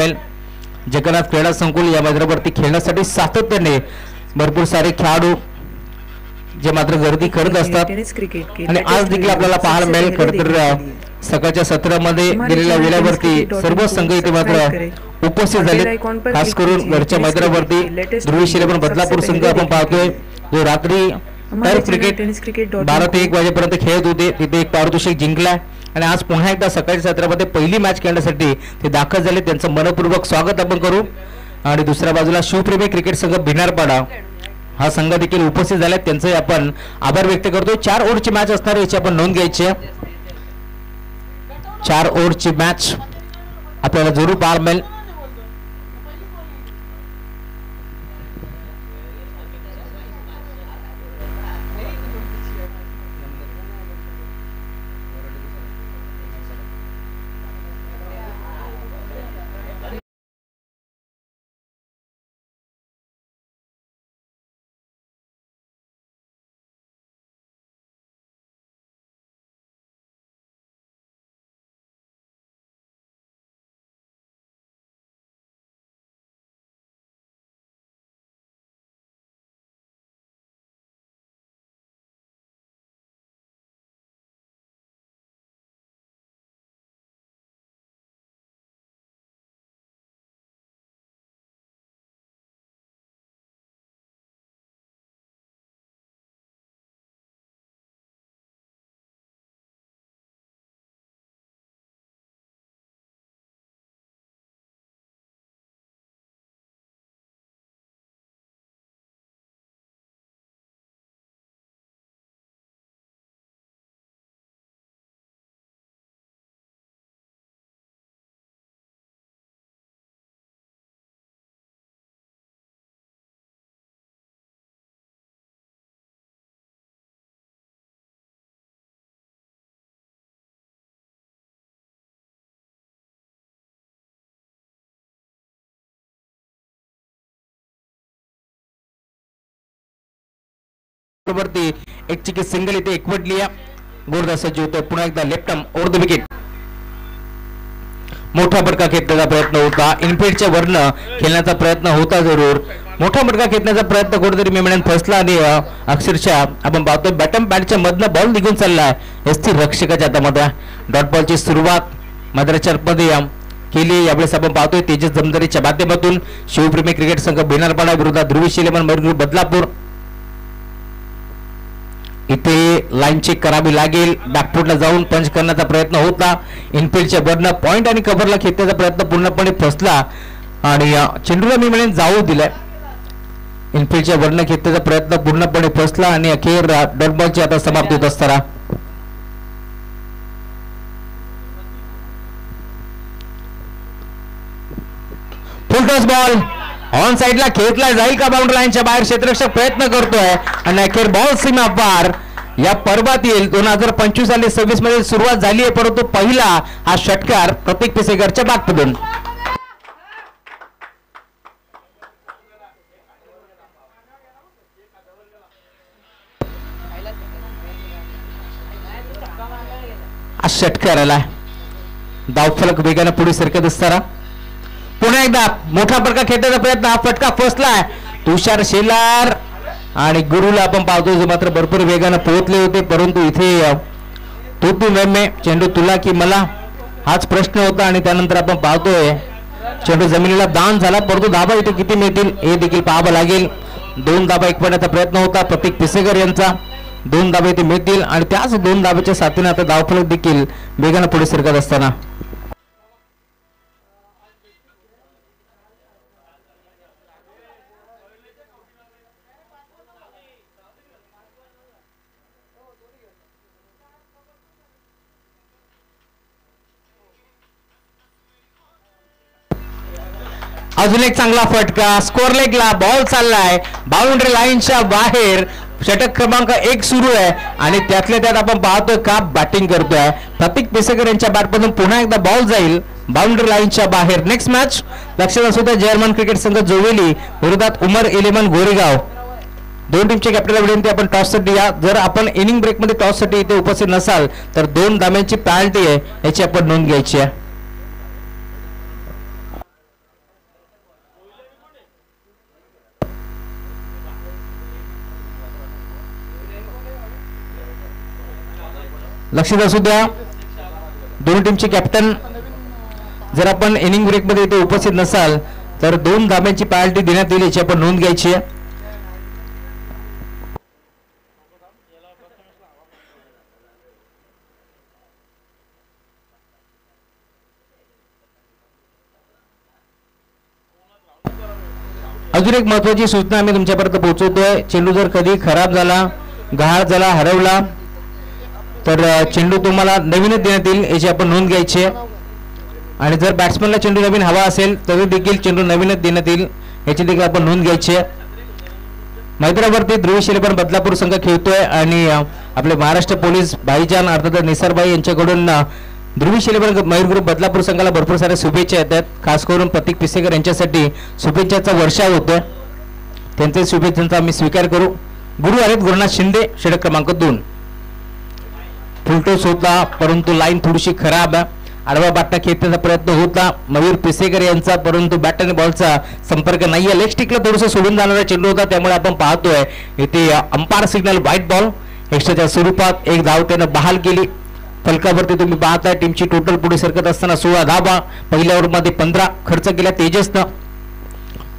पाहायला मिळेल. जगन्नाथ क्रीडा संकुल या मैदानावरती खेळण्यासाठी सातत्याने भरपूर सारे खेळाडू जे मात्र गर्दी करत असतात आणि आज देखील आपल्याला पाहायला मिळेल. खरं तर सकाळच्या सत्रामध्ये दिलेल्या वेळेवरती सर्व संघ इथे मात्र उपस्थित झाले. खास करून घरच्या मैदानावरती ध्रुवी शिलेमन बदलापूर संघ आपण पाहतोय जो रात्री क्रिकेट 12 ते 1 वाजेपर्यंत खेळत होते. तिथे एक पारितोषिक जिंकलाय आणि आज पुन्हा एकदा सकाळच्या सत्रामध्ये पहिली मॅच खेळण्यासाठी ते दाखल झाले. त्यांचं मनपूर्वक स्वागत आपण करू. आणि दुसऱ्या बाजूला शिवप्रेमी क्रिकेट संघ भिनारपाडा हा संघ देखील उपस्थित झाला. त्यांचे आपण आभार व्यक्त करतो. 4 ओव्हरची मॅच असणार याची आपण नोंद घ्यायची. 4 ओव्हरची मॅच आपल्याला जरूर पाहायला मिळेल. वरती एक चिकी सिंगल इथे एकवटली. गोरदा सज्ज होतोय. पुन्हा एकदा left arm over the wicket. मोठा फटका खेचण्याचा प्रयत्न होता. इनफिल्डच्या वरनं खेळण्याचा प्रयत्न होता. जरूर मोठा फटका खेचण्याचा प्रयत्न कुठेतरी मेमण्यान फसला आणि अक्षरशः आपण पाहतोय बॅटम पॅडच्या मधनं बॉल निघून चाललाय. स्थिर रक्षकाच्या हातामध्ये डॉट बॉलची सुरुवात मैदानाच्या मध्ये केली. यावेळेस आपण पाहतोय तेजस जमदारीच्या माध्यमातून शिवप्रेमी क्रिकेट संघ भिनारपाडा विरोधात ध्रुवी शिलेमन बदलापूर. इथे लाईन चेक करावी लागेल. बॅकफुटला जाऊन पंच करण्याचा प्रयत्न होता. इनफिल्डच्या वरनं पॉइंट आणि कव्हरला खेचण्याचा प्रयत्न पूर्णपणे फसला आणि चेंडूला मी म्हणेन जाऊ दिलाय. इनफिल्डच्या वरनं खेचण्याचा प्रयत्न पूर्णपणे फसला आणि अखेर डॉट बॉलची आता समाप्ती होत असताना फुल टॉस बॉल ऑन साइडला खेचला जाईल का बाउंड्री लाईनच्या बाहेर. क्षेत्ररक्षक प्रयत्न करतोय आणि अखेर बॉल सीमा पार. या पर्वात येईल 2025 आणि 26 मध्ये सुरुवात झाली आहे परंतु पहिला हा षटकार प्रतीक पिसेकरच्या बॅटमधून. षटकार आला. धावफलक वेगाने पुढे सरकत असताना पुन्हा एकदा मोठा फटका खेचण्याचा प्रयत्न. हा फटका फसलाय. तुषार शेलार आणि गुरुला आपण पाहतोय जो मात्र भरपूर वेगाने पोहोचले होते परंतु इथे तू मे चेंडू तुला की मला हाच प्रश्न होता आणि त्यानंतर आपण पाहतोय चेंडू जमिनीला दान झाला परंतु धाबा इथे किती मिळतील हे देखील पाहावं लागेल. 2 धाबा एकवटण्याचा प्रयत्न होता प्रतीक पिसेकर यांचा. 2 धाबे इथे मिळतील आणि त्याच 2 धाब्याच्या साथीने आता धावफलक देखील वेगाने पुढे सरकत असताना अजून एक चांगला फटका. स्कोर लेगला बॉल चाललाय बाउंड्री लाईनच्या बाहेर. षटक क्रमांक 1 सुरू आहे आणि त्यातल्या त्यात आपण पाहतोय का बॅटिंग करतोय प्रतीक पिसेकर यांच्या बॅटमधून. पुन्हा एकदा बॉल जाईल बाउंड्री लाईनच्या बाहेर. नेक्स्ट मॅच लक्षात असू द्या जर्मन क्रिकेट संघ जोवेली विरोधात उमर इलेव्हन गोरेगाव. 2 टीमच्या कॅप्टनला विनंती आपण टॉससाठी या. जर आपण इनिंग ब्रेकमध्ये टॉससाठी इथे उपस्थित नसाल तर 2 धाब्यांची पॅनल्टी आहे याची आपण नोंद घ्यायची आहे. लक्षात असू द्या दोन्ही टीमचे कॅप्टन जर आपण इनिंग ब्रेक मध्ये इथे उपस्थित नसाल तर 2 धाब्यांची पेनल्टी देण्यात येईल याची आपण नोंद घ्यायची आहे. अजून एक महत्वाची सूचना आम्ही तुमच्यापर्यंत पोहोचवतोय. चेंडू जर कधी खराब झाला, गहाळ झाला, हरवला तर चेंडू तुम्हाला नवीनच देण्यात येईल याची आपण नोंद घ्यायची आहे. आणि जर बॅट्समनला चेंडू नवीन हवा असेल तरी देखील चेंडू नवीनच देण्यात येईल याची देखील आपण नोंद घ्यायची आहे. मैदानावरती ध्रुवी शिलेपण बदलापूर संघ खेळतोय आणि आपले महाराष्ट्र पोलीस भाईजान अर्थात निसरबाई यांच्याकडून ध्रुवी शिलेपण मयूर ग्रुप बदलापूर संघाला भरपूर साऱ्या शुभेच्छा येतात. खास करून प्रतीक पिसेकर यांच्यासाठी शुभेच्छाचा वर्षाव होतोय. त्यांच्या शुभेच्छांचा आम्ही स्वीकार करू. गुरु आहेत गुरुनाथ शिंदे, षटक क्रमांक 2. फुलटोस होता परंतु लाईन थोडीशी खराब. आडवा बाटना खेळण्याचा प्रयत्न होता मयूर पिसेकर यांचा, परंतु बॅट आणि बॉलचा संपर्क नाहीये. लेग स्टिकला थोडंसं सोडून जाणारा चेंडू होता, त्यामुळे आपण पाहतोय इथे अंपायर सिग्नल व्हाईट बॉल एक्स्ट्राच्या स्वरूपात. एक धाव त्यानं बहाल केली. फलकावरती तुम्ही पाहताय टीमची टोटल पुढे सरकत असताना 16 धावा, पहिल्या ओव्हरमध्ये 15 खर्च केल्या तेजसनं.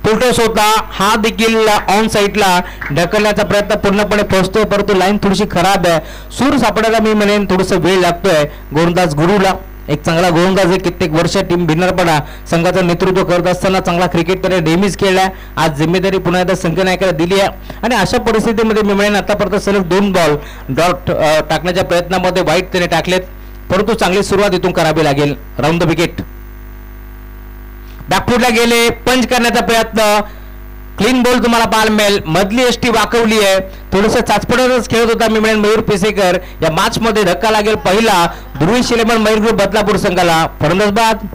फुलटॉस होता हा देखील ऑन साईडला ढकलण्याचा प्रयत्न पूर्णपणे फसतोय, परंतु लाईन थोडीशी खराब आहे. सूर सापडायला मी म्हणेन थोडंसं वेळ लागतोय गोलंदाज गुरुला. एक चांगला गोलंदाज आहे, कित्येक वर्ष टीम भिन्नरपणा संघाचं नेतृत्व करत असताना चांगला क्रिकेट त्याने नेहमीच खेळलाय. आज जिम्मेदारी पुन्हा एकदा संघनायकाला दिली आहे आणि अशा परिस्थितीमध्ये मी म्हणेन आतापर्यंत सलग 2 बॉल डॉट टाकण्याच्या प्रयत्नामध्ये वाईट त्याने टाकलेत, परंतु चांगली सुरुवात इथून करावी लागेल. राऊंड द विकेट बॅकफुटला गेले, पंच करण्याचा प्रयत्न, क्लीन बॉल तुम्हाला पाहायला मिळेल. मधली एसटी वाकवली आहे, थोडंसं चाचपडतच खेळत होता मी म्हणेन मयूर पिसेकर. या मॅच मध्ये धक्का लागेल पहिला ध्रुवी शिलेमन मयूर ग्रुप बदलापूर संघाला. फलंदाज बाद.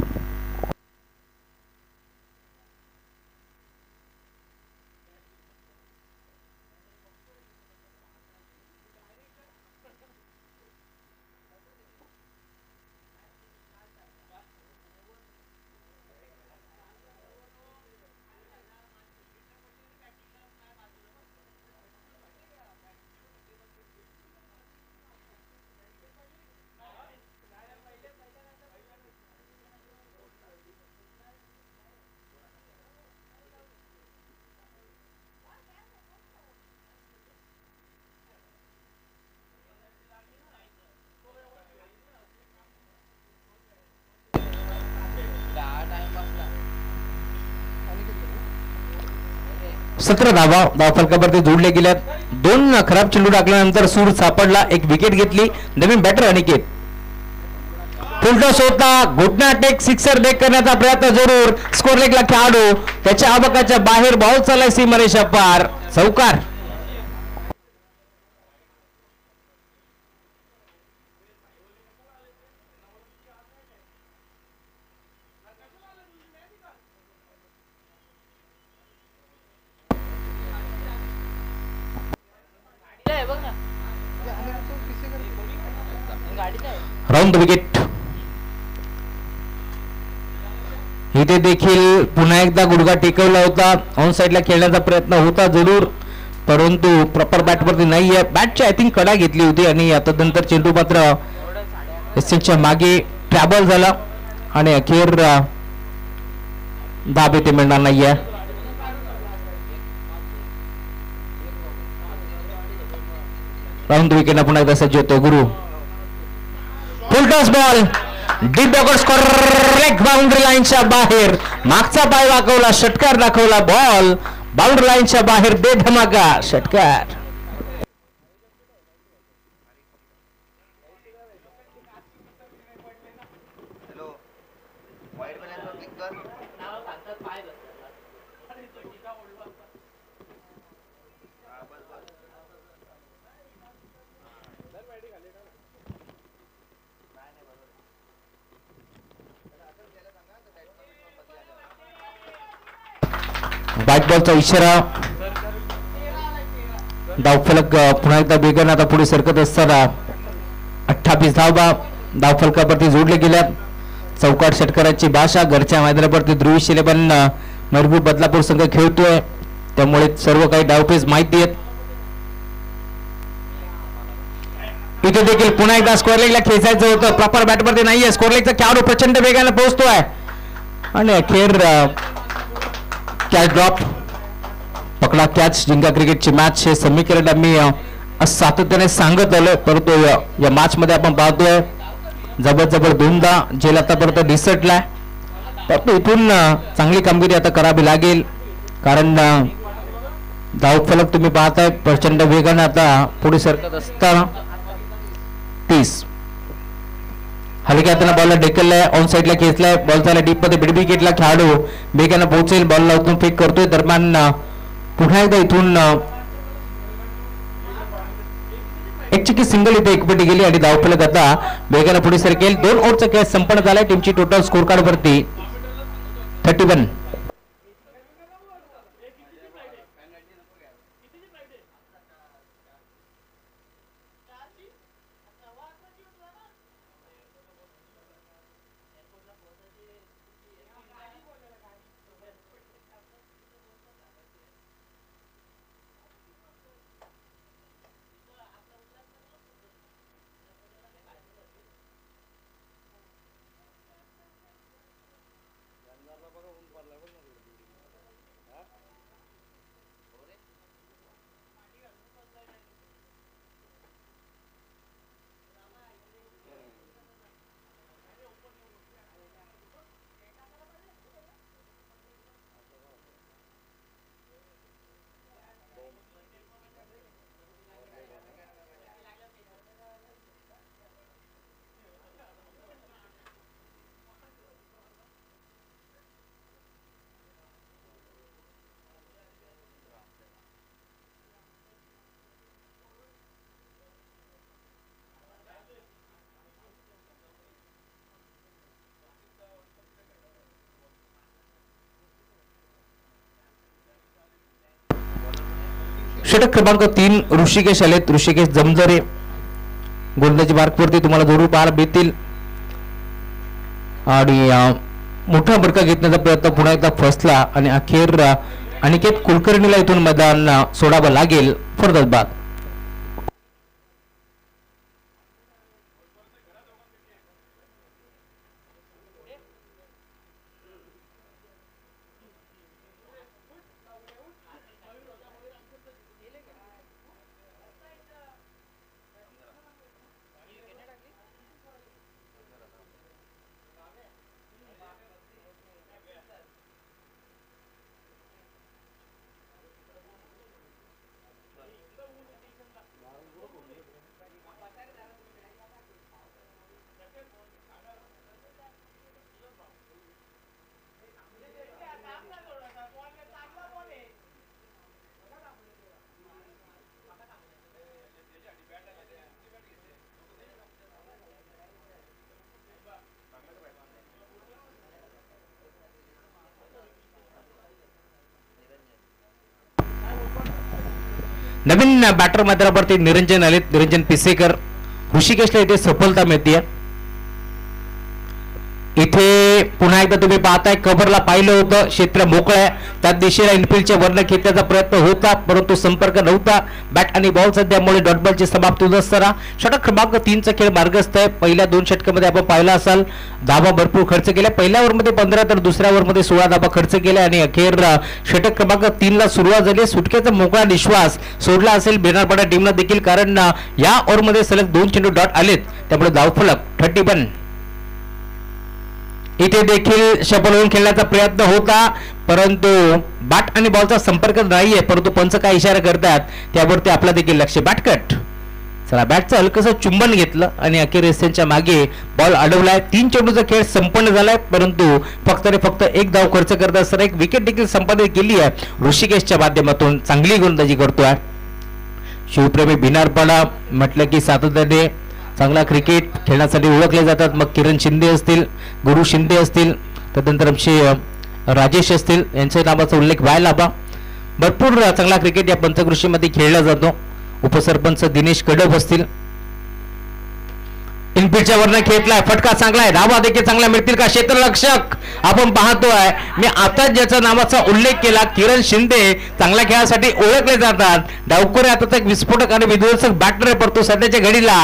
सतरा धावा धावफलकावरती जोडले गेल्यात. 2 खराब चेंडू टाकल्यानंतर सूर सापडला, एक विकेट घेतली नवीन बॅटर अनिकेत. फुलटॉस होता, घुटना टेक सिक्सर डेक करण्याचा प्रयत्न जरूर. स्कोर लेगला खेळाडू त्याच्या आवाकाच्या बाहेर, बॉल चाललाय सीमारेषा पार, चौकार. Round the wicket. इथे देखील पुन्हा एकदा गुडघा टेकवला होता. ऑन साइडला खेळण्याचा प्रयत्न होता जरूर, परंतु प्रॉपर बॅटवरती नाहीये. बॅटची आय थिंक कडा घेतली होती आणि आता नंतर चेंडू मात्र एसच्या मागे ट्रॅबल झाला आणि अखेर दाब येथे मिळणार नाहीये. राऊंड विकेटला पुन्हा एकदा सज्ज होतो गुरु. Full toss ball deep backward score, leg boundary लाईनच्या बाहेर, मागचा पाय वाकवला, षटकार दाखवला. बॉल बाउंड्री लाईनच्या बाहेर, बेधमाका षटकार. व्हाईट बॉलचा इशारा. धावफलक पुन्हा एकदा बेगन आता पुढे सरकत असताना 28 धावा धावफलकावरती जोडले गेल्या. चौकार षटकाराची भाषा. घरच्या मैदानावरती ध्रुवी शिलेपण मयूर बदलापूर संघ खेळतोय, त्यामुळे सर्व काही डावपेच माहिती आहेत. इथे देखील पुन्हा एकदा स्कोअर लेगला खेचायचं होतं, प्रॉपर बॅटवरती नाहीये. स्कोअर लेगचा खेळाडू प्रचंड वेगाने पोहोचतोय आणि अखेर कॅच ड्रॉप. पकडा कॅच जिंका क्रिकेटची मॅच हे समीकरण आम्ही सातत्याने सांगत आलोय, परंतु या मॅच मध्ये आपण पाहतोय जबरदस्त दोनदा जेल आतापर्यंत दिसटलाय. परंतु इथून चांगली कामगिरी आता करावी लागेल, कारण धावफलक तुम्ही पाहताय प्रचंड वेगाने आता पुढे सरकत असताना 30 हलक्या हाताने बॉलला ढकललाय, ऑन साईडला खेचलाय, बॉल झाला डीप मध्ये, मिड विकेटला खेळाडू वेगाने पोहोचेल, बॉल लावून फेक करतोय. दरम्यान पुन्हा एकदा इथून एक चिकी सिंगल इथे एकपटी गेली आणि धावफलक आता वेगाने पुढे सरकेल. 2 ओव्हरचा खेळ संपन्न झालाय. टीमची टोटल स्कोर कार्ड वरती 31. षटक क्रमांक 3 ऋषिकेश आलेत. ऋषिकेश जमजरे गोलंदाजी मार्कवरती तुम्हाला जरूर पाहायला भेटतील आणि मोठा बडका घेतण्याचा प्रयत्न पुन्हा एकदा फसला आणि अखेर अनिकेत कुलकर्णीला इथून मैदान सोडावं लागेल. फरदत बाद. नवीन बॅटर मैदानावरती निरंजन आलेत. निरंजन पिसेकर. ऋषिकेशला इथे सफलता मिळते. इथे पुन्हा एकदा तुम्ही पाहताय कव्हरला पाहिलं होतं, क्षेत्र मोकळं आहे, त्या दिशेला इनफिल्डचे वर्ण खेचण्याचा प्रयत्न होता परंतु संपर्क नव्हता. बॅट आणि बॉल सध्यामुळे डॉट बॉलची समाप्ती होत असताना षटक क्रमांक 3 चा खेळ मार्गस्थ आहे. पहिल्या 2 षटकामध्ये आपण पाहिला असाल धाबा भरपूर खर्च केला. पहिल्या ओव्हरमध्ये 15 तर दुसऱ्या ओव्हरमध्ये 16 धाबा खर्च केला आणि अखेर षटक क्रमांक 3 ला सुरुवात झाली. सुटकेचा मोकळा निश्वास सोडला असेल बेनारपाडा टीमला देखील, कारण या ओव्हरमध्ये सलग 2 चेंडू डॉट आलेत, त्यामुळे धावफलक 31. इथे देखील शफल होऊन खेळण्याचा प्रयत्न होता परंतु बॅट आणि बॉलचा संपर्क नाहीये, परंतु पंच काय इशारा करतात त्यावरती आपला देखील लक्ष. बॅटकट. चला बॅटचं हलकसं चुंबन घेतलं आणि अखेर एसएनच्या मागे बॉल अडवलाय. 3 चेंडूचा खेळ संपन्न झालाय परंतु फक्त एक धाव खर्च करत असताना एक विकेट देखील संपादित केली आहे ऋषिकेशच्या माध्यमातून. चांगली गोलंदाजी करतोय शिवप्रेमी बिनारपाडा. म्हटलं की सातत्याने चांगला क्रिकेट खेळण्यासाठी ओळखले जातात. मग किरण शिंदे असतील, गुरु शिंदे असतील, त्यानंतर आमचे राजेश असतील, यांच्या नावाचा उल्लेख व्हायला हवा. भरपूर चांगला क्रिकेट या पंचकृषीमध्ये खेळला जातो. उपसरपंच दिनेश कडब असतील, इनपिटच्या वरनं खेळलाय, फटका चांगला आहे, धावा देखील चांगला मिळतील का क्षेत्ररक्षक आपण पाहतोय. मी आता ज्याच्या नावाचा उल्लेख केला किरण शिंदे चांगल्या खेळासाठी ओळखले जातात. डावखोरे आता एक विस्फोटक आणि विध्वंसक बॅटर पडतो सध्याच्या घडीला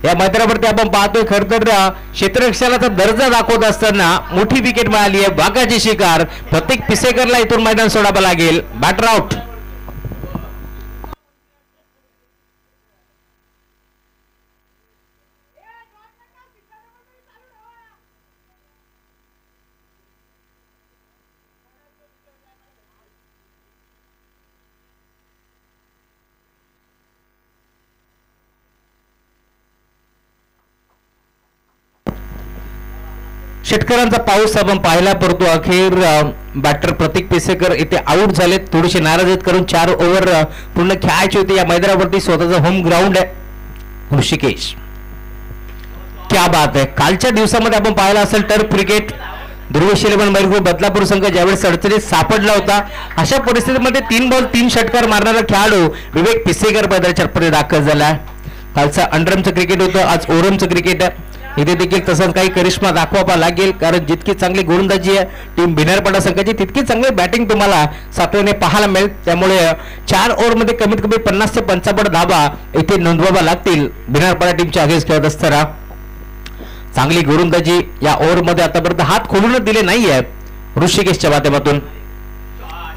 या मैदानावरती आपण पाहतोय. खर तर क्षेत्ररक्षणाचा दर्जा दाखवत असताना मोठी विकेट मिळाली आहे, भागाची शिकार. प्रत्येक पिसेकरला इथून मैदान सोडावं लागेल. Batter out. शेतकऱ्यांचा पाऊस आपण पाहायला पडतो. अखेर बॅटर प्रतीक पिसेकर इथे आउट झाले. थोडीशी नाराजीत करून 4 ओव्हर पूर्ण खेळायची होती. या मैदानावरती स्वतःचा होम ग्राउंड आहे ऋषिकेश. क्या बात आहे. कालच्या दिवसामध्ये आपण पाहिलं असेल टर्फ क्रिकेट ध्रुव इलेव्हन मैरपूर बदलापूर संघ ज्यावेळेस अडचणीत सापडला होता, अशा परिस्थितीमध्ये 3 बॉल 3 षटकार मारणारा खेळाडू विवेक पिसेकर मैदानाच्या आतमध्ये दाखल झाला. कालचा अंडरमचं क्रिकेट होतं, आज ओरमचं क्रिकेट आहे. इथे देखील तसंच काही करिश्मा दाखवावा लागेल, कारण जितकी चांगली गोलंदाजी आहे टीम भिनारपाडा संघाची तितकी चांगली बॅटिंग तुम्हाला सातव्याने पाहायला मिळेल. त्यामुळे 4 ओव्हरमध्ये कमीत कमी 50 ते 55 धावा इथे नोंदवाव्या लागतील भिनारपाडा टीमच्या अगेन्स्ट खेळत असताना. चांगली गोलंदाजी या ओव्हरमध्ये आतापर्यंत हात खोलूनच दिले नाहीये ऋषिकेशच्या माध्यमातून.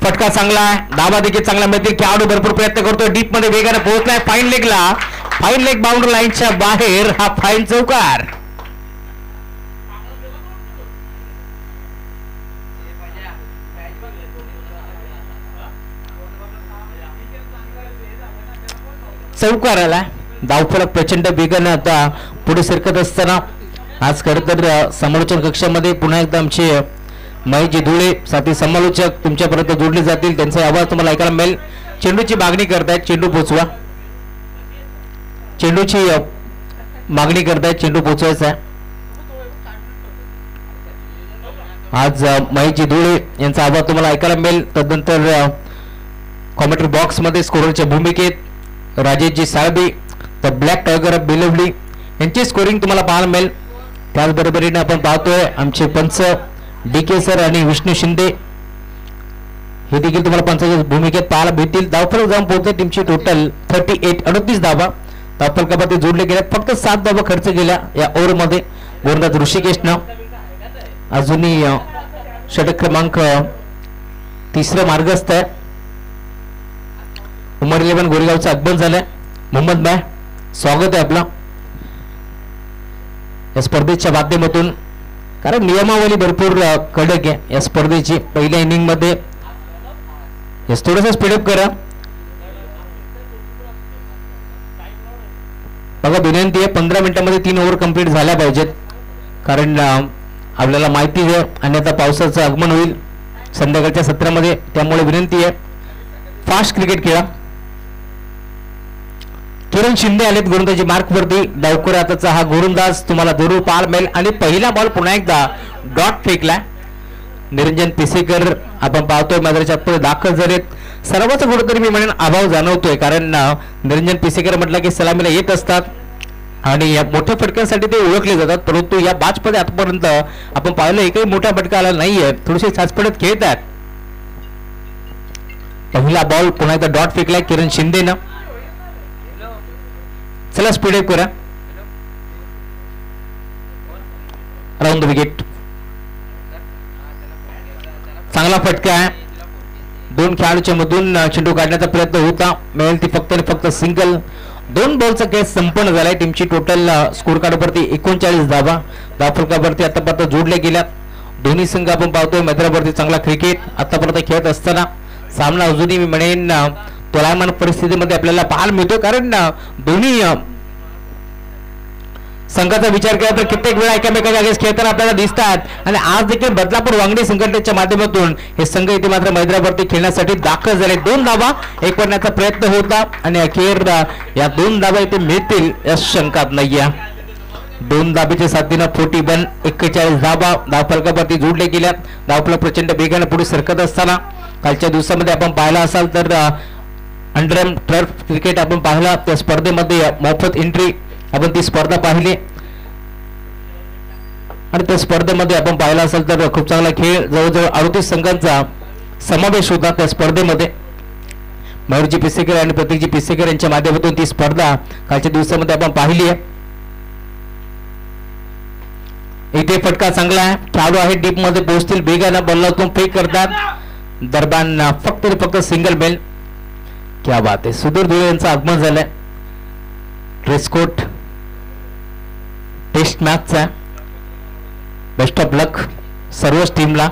फटका चांगला, धावा देखील चांगला मिळतील. खेळाडू भरपूर प्रयत्न करतोय, डीप मध्ये वेगाने पोहोचलाय फाईन लेगला. फाईन लेग बाउंड्री लाईनच्या बाहेर हा फाईन चौकार. चौकार आला. धावफलक प्रचंड वेगाने आता पुढे सरकत असताना आज खरं तर समालोचन कक्षामध्ये पुन्हा एकदा आमचे महेशजी धुळे साथी समालोचक तुमच्यापर्यंत जोडले जातील. त्यांचा आवाज तुम्हाला ऐकायला मिळेल. चेंडूची मागणी करतायत, चेंडू पोचवा. चेंडूची मागणी करतायत, चेंडू पोचवायचा आहे. आज महेशजी धुळे यांचा आवाज तुम्हाला ऐकायला मिळेल. तदनंतर कॉमेंट्री बॉक्स मध्ये स्कोररच्या भूमिकेत राजेशजी साळबी द ब्लॅक टायगर ऑफ बिलवली यांची स्कोरिंग तुम्हाला पाहायला मिळेल. त्याचबरोबरीने आपण पाहतोय आमचे पंच DK सर आणि विष्णू शिंदे हे देखील तुम्हाला पंचाच्या भूमिकेत पाहायला भेटतील. धावफलक जाऊन पोहोचते टीमची टोटल 38 धावा. धावफलकामध्ये जोडले गेल्या, फक्त 7 धावा खर्च केल्या या ओव्हरमध्ये. गोलंदाज ऋषिकेशनं अजूनही षटक क्रमांक 3 मार्गस्थ आहे. उमर 11 गोरेगावचं आगमन झालंय. मोहम्मद भाई स्वागत आहे आपलं या स्पर्धेच्या माध्यमातून, कारण नियमावली भरपूर कडक आहे या स्पर्धेची. पहिल्या इनिंग मध्ये थोडंसं स्पीडअप करा बघा. विनंती आहे 15 मिनिटांमध्ये 3 ओव्हर कंप्लीट झाल्या पाहिजेत, कारण आपल्याला माहिती आहे अन्यथा पावसाचं आगमन होईल संध्याकाळच्या सत्रामध्ये. त्यामुळे विनंती आहे फास्ट क्रिकेट खेळा. किरण शिंदे आलेत गोलंदाजी मार्क वरती. डावखोर हाताचा हा गोलंदाज तुम्हाला जरूर पाहायला मिळेल. आणि पहिला बॉल पुन्हा एकदा डॉट फेकला. निरंजन पिसेकर आपण पाहतोय मैदानाच्या आतमध्ये दाखल झालेत. सर्वच कुठेतरी मी म्हणेन अभाव जाणवतोय, कारण निरंजन पिसेकर म्हटलं की सलामीला येत असतात आणि या मोठ्या फटक्यांसाठी ते ओळखले जातात. परंतु या बॅचमध्ये आतापर्यंत आपण पाहिलं एकही मोठा फटका आला नाहीये. थोडेसे छाचपडत खेळतात. पहिला बॉल पुन्हा एकदा डॉट फेकलाय किरण शिंदेनं. चला स्पीड अप करा. Round the wicket. चांगला फटका आहे. 2 खेळाडूच्या मधून चेंडू काढण्याचा प्रयत्न होता, मिळेल ती फक्त आणि फक्त सिंगल. 2 बॉलचा खेळ संपन्न झालाय. टीमची टोटल स्कोर कार्डवरती 39 धावा. धावफलकावरती आतापर्यंत जोडल्या गेल्या. दोन्ही संघ आपण पाहतोय मैदानावरती चांगला क्रिकेट आतापर्यंत खेळत असताना सामना अजूनही मी म्हणेन तोलायमान परिस्थितीमध्ये आपल्याला पाहायला मिळतो, कारण दोन्ही संघाचा विचार केला तर कित्येक वेळा एकामेकाच्या अगेन्स्ट खेळताना आपल्याला दिसतात. आणि आज देखील बदलापूर वांगडी संघटनेच्या माध्यमातून हे संघ इथे मात्र मैदानावरती खेळण्यासाठी दाखल झाले. 2 धावा एक करण्याचा प्रयत्न होता आणि अखेर या 2 धावा इथे मिळतील या शंकात नाहीये. 2 धाबेच्या साथीनं 41 धावा धावफलकावरती जोडले गेल्या. धावफलक प्रचंड वेगाने पुढे सरकत असताना कालच्या दिवसामध्ये आपण पाहिला असाल तर अंडरम टर्फ क्रिकेट आपण पाहिला. त्या स्पर्धेमध्ये मोफत एंट्री आपण ती स्पर्धा पाहिली. आणि त्या स्पर्धेमध्ये आपण पाहिला असेल तर खूप चांगला खेळ, जवळजवळ 38 संघांचा समावेश होता त्या स्पर्धेमध्ये. मयूरजी पिसेकर आणि प्रतीकजी पिसेकर यांच्या माध्यमातून ती स्पर्धा कालच्या दिवसामध्ये आपण पाहिली आहे. इथे फटका चांगला आहे, खेळाडू आहे डीप मध्ये पोहोचतील, बेगाना बल्लातून फेक करतात, दरम्यान फक्त सिंगल बेल. क्या बात आहे, सुधीर धुळे यांचं आगमन झालंय. ड्रेसकोट टेस्ट मॅचचा, बेस्ट ऑफ लक सर्वच टीमला.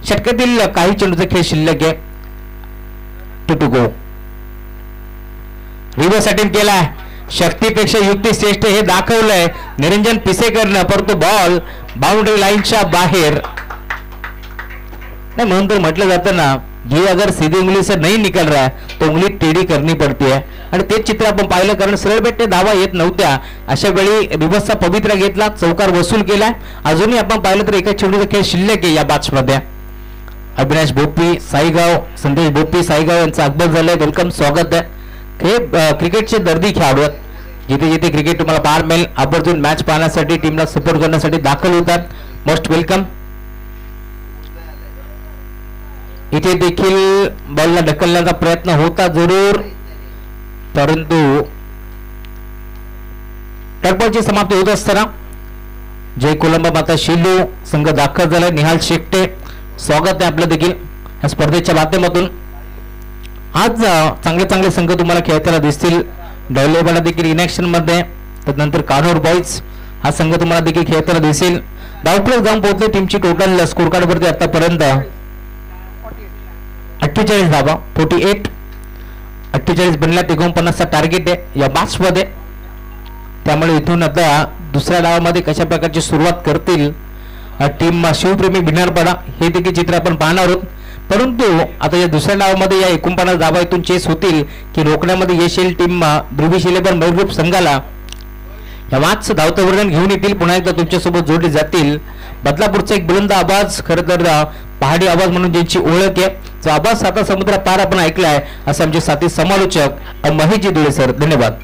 षटकातील काही चेंडूचा खेळ शिल्लक आहे. टू गो, रिव्हर्स अटेम्प्ट केलाय, शक्तीपेक्षा युक्ती श्रेष्ठ हे दाखवलंय निरंजन पिसेकरनं, परंतु बॉल बाउंड्री लाईनच्या बाहेर. नहीं म्हणून तर म्हटलं जातं ना, ये अगर सीधी उंगली से नहीं निकल रहा है तो उंगली टेढ़ी करनी पड़ती है. आणि ते चित्र आपण पाहिलं, कारण सरळ बेटे धावा येत नव्हत्या. अशा वेळी रिव्हर्सचा पवित्रा घेतला, चौकार वसूल केला. अजूनही आपण पाहिलं तर एका चेंडूचा खेळ शिल्लक आहे या मॅचमध्ये. अविनाश बोप्पी साईगाव, संदेश बोप्पी साईगाव यांचं आगमन झालंय, वेलकम, स्वागत आहे. हे क्रिकेटचे दर्दी खेळाडू आहेत, जिथे जिथे क्रिकेट तुम्हाला पाहायला मिळेल आवर्जून मॅच पाहण्यासाठी, टीमला सपोर्ट करण्यासाठी दाखल होतात. Most welcome. इथे देखील बॉलला ढकलण्याचा प्रयत्न होता जरूर, परंतु टर्बॉलची समाप्ती होत असताना जय कोलंबा माता शिलू संघ दाखल झालाय. निहाल शेट्टे, स्वागत आहे आपलं देखील या स्पर्धेच्या माध्यमातून. आज चांगले संघ तुम्हाला खेळताना दिसतील. डवलेबाला देखील इनॅक्शन मध्ये, त्यानंतर कानोर बॉईज हा संघ तुम्हाला देखील खेळताना दिसेल. धावफलक जाऊन पोहोचले टीमची टोटल स्कोर कार्ड वरती आतापर्यंत 48 धावा, 48 बनला. 49चा टार्गेट आहे या मॅच मध्ये. त्यामुळे इथून आता दुसऱ्या डावामध्ये कशा प्रकारची सुरुवात करतील टीम शिवप्रेमी भिनारपाडा हे देखील चित्र आपण पाहणार आहोत. परंतु आता या दुसऱ्या डावामध्ये या 49 धावा इथून चेस होतील की रोखण्यामध्ये यश येईल टीम ध्रुवी शिलेबर मयूर ग्रुप संघाला. या मॅच धावतं वर्णन घेऊन येतील, पुन्हा एकदा तुमच्यासोबत जोडले जातील. बदलापूरचा एक बुलंद आवाज, खरं तर पहाडी आवाज म्हणून ज्यांची ओळख आहे, जो आवाज साता समुद्र पार आपण ऐकलाय असे आमचे साथी समालोचक महेशजी धुळे सर. धन्यवाद.